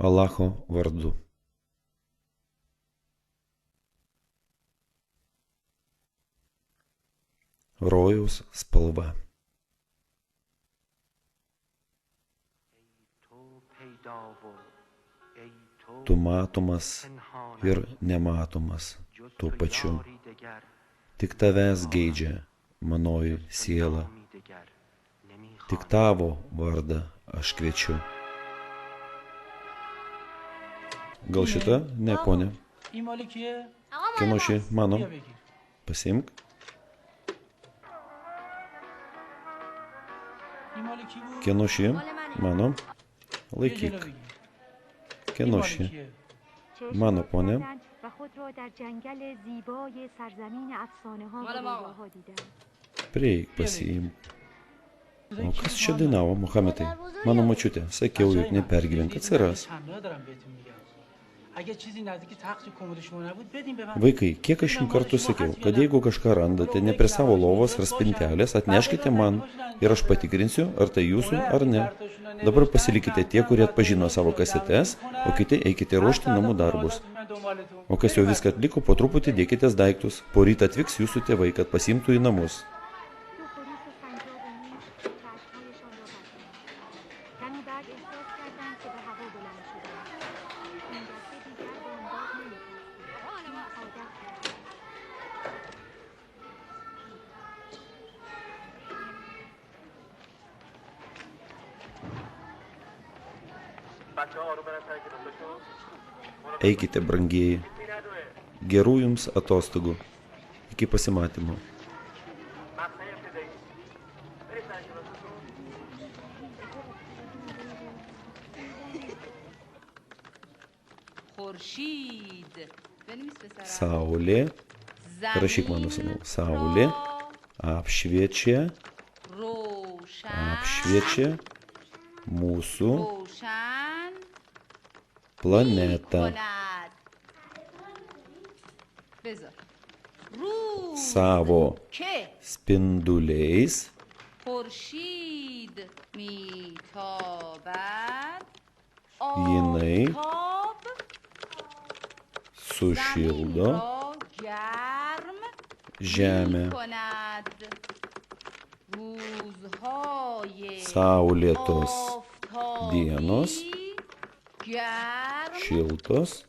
Alacho vardu. Rojaus spalva. Tu matomas ir nematomas tuo pačiu. Tik tavęs geidžia manoji siela. Tik tavo vardą aš kviečiu. Gal šita? Ne, ponė. Kieno ši? Mano. Pasiimk. Kieno ši? Mano. Laikyk. Kieno ši? Mano, ponė. Prieik, pasiimk. O kas čia dainavo, Muhamedai? Mano močiutė. Sakiau, juk nepergyvenk, atsiras. Vaikai, kiek aš jums kartų sakiau, kad jeigu kažką randate ne prie savo lovos ar spintelės, atneškite man ir aš patikrinsiu, ar tai jūsų ar ne. Dabar pasilikite tie, kurie atpažino savo kasetes, o kiti eikite ruošti namų darbus. O kas jau viską atliko, po truputį dėkitės daiktus. Po rytą atvyks jūsų tėvai, kad pasiimtų į namus. Eikite, brangieji. Gerų jums atostogų. Iki pasimatymo. Saulė. Rašyk mano sūnau. Saulė apšviečia mūsų planetą. Savo spinduliais jinai sušildo žemę. Saulėtos dienos šiltos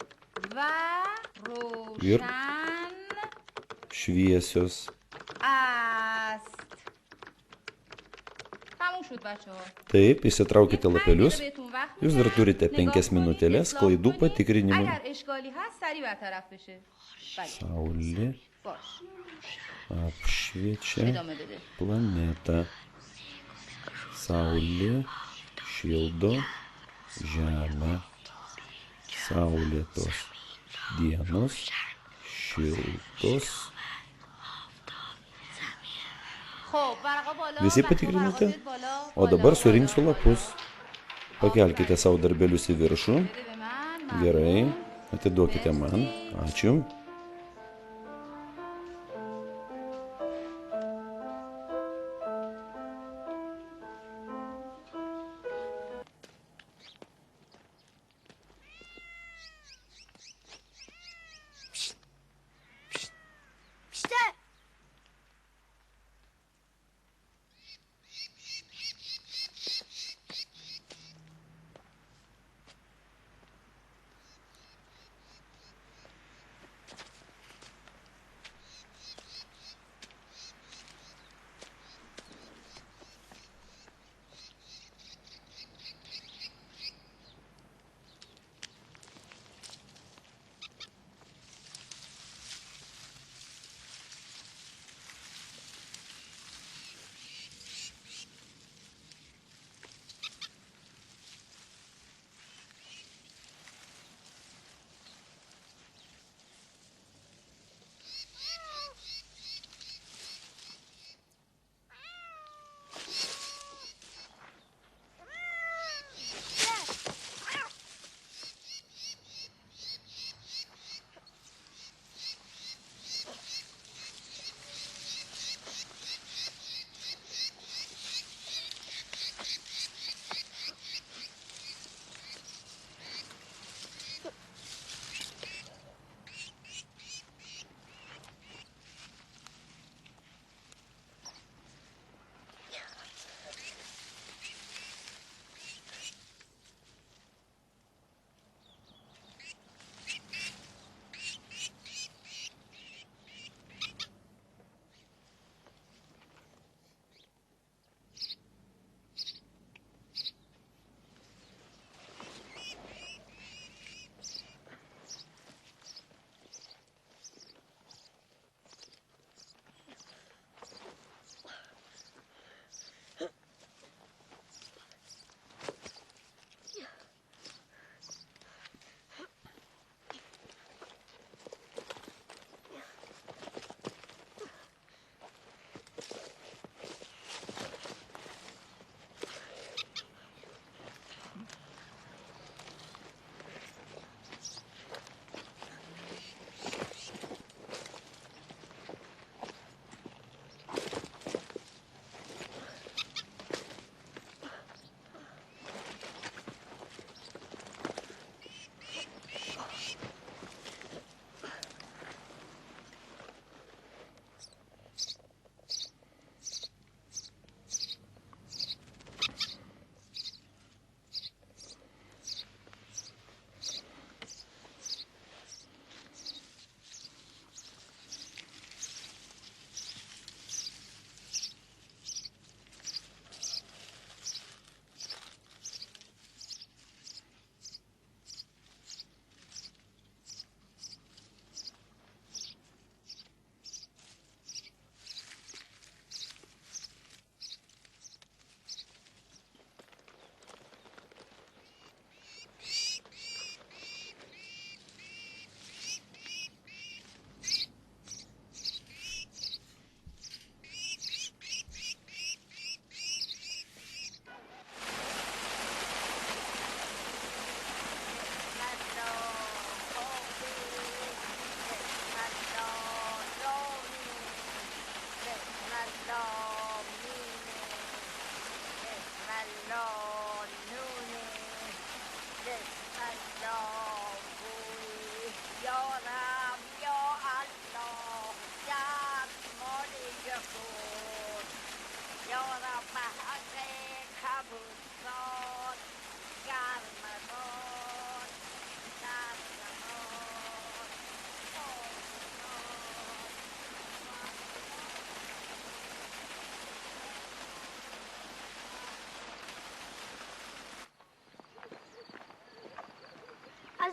ir šviesios. Taip, įsitraukite lapelius. Jūs dar turite 5 minutėlės klaidų patikrinimui. Saulė apšviečia planetą. Saulė šildo žemę. Saulėtos dienos šiltos. Visi patikrinote? O dabar surinksiu lapus. Pakelkite savo darbelius į viršų. Gerai. Atiduokite man. Ačiū.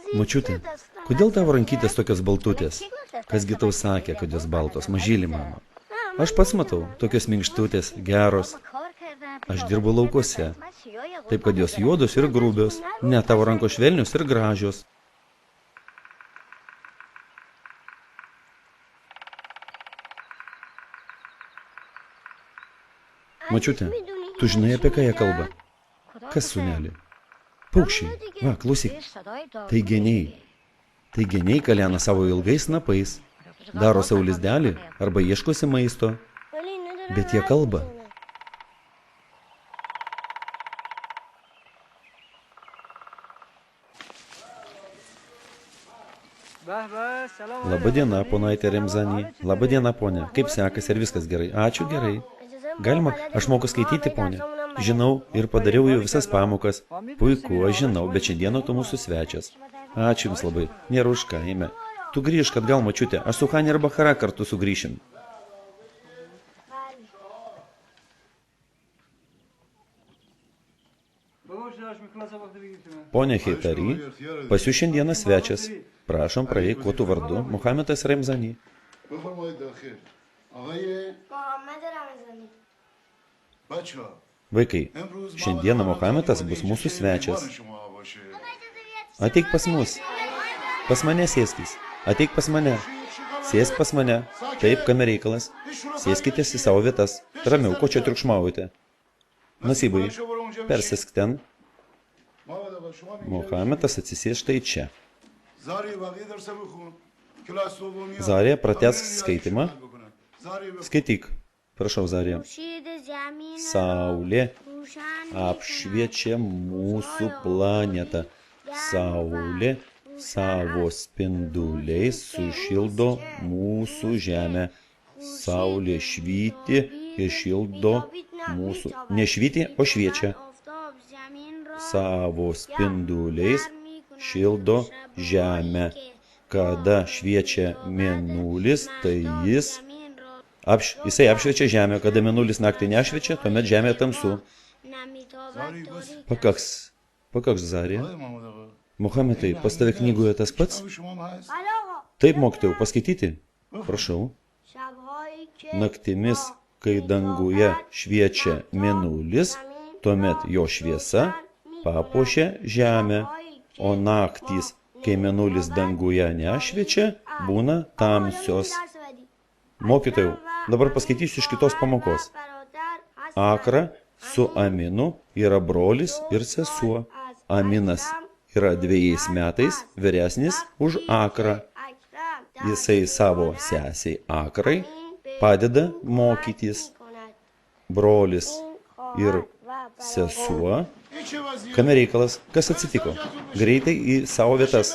Močiute, kodėl tavo rankytės tokios baltutės? Kasgi tau sakė, kad jos baltos, mažylį mano? Aš pats matau, tokios minkštutės, geros. Aš dirbu laukuose, taip kad jos juodos ir grubios, ne tavo rankos švelnios ir gražios. Močiute, tu žinai, apie ką jie kalba? Kas, sūneli? Paukščiai, va, klausyk. Tai geniai. Tai geniai kalena savo ilgais snapais, daro savo lizdelį arba ieškosi maisto. Bet jie kalba. Labadiena, ponaitė Remzani. Labadiena, ponė. Kaip sekasi, ar viskas gerai? Ačiū, gerai. Galima, aš moku skaityti, ponė. Žinau ir padariau jau visas pamokas. Puiku, aš žinau, bet šiandieną tu mūsų svečias. Ačiū jums labai. Nėra už ką, eime. Tu grįžk atgal, močiutė. Aš su Hani ir Bachara kartu sugrįšim. Pone Heitari, pas jūs šiandieną svečias. Prašom, praeik, kuo tu vardu? Muhamedas Remzani. Vaikai, šiandieną Muhamedas bus mūsų svečias. Ateik pas mus. Pas mane sėskis. Ateik pas mane. Sėsk pas mane. Taip, kame reikalas. Sėskitės į savo vietas. Ramiau, ko čia triukšmaujate? Nasibai, persėsk ten. Muhamedas atsisės štai čia. Zarija, pratęsk skaitimą. Skaityk. Prašau, Zarija. Saulė apšviečia mūsų planetą. Saulė savo spinduliais sušildo mūsų žemę. Saulė švyti ir šildo mūsų. Ne švyti, o šviečia. Savo spinduliais šildo žemę. Kada šviečia mėnulis, tai jisai apšviečia žemę. Kada mėnulis naktį nešviečia, tuomet žemė tamsu. Pakaks, Zarija. Muhamedai, pas tave knygoje tas pats? Taip, mokytojau, paskaityti? Prašau. Naktimis, kai danguje šviečia mėnulis, tuomet jo šviesa papuošia žemę, o naktys, kai mėnulis danguje nešviečia, būna tamsios. Mokytojau, dabar paskaitysiu iš kitos pamokos. Akra su Aminu yra brolis ir sesuo. Aminas yra 2 metais vyresnis už Akrą. Jisai savo sesiai Akrai padeda mokytis. Brolis ir sesuo. Kame reikalas? Kas atsitiko? Greitai į savo vietas.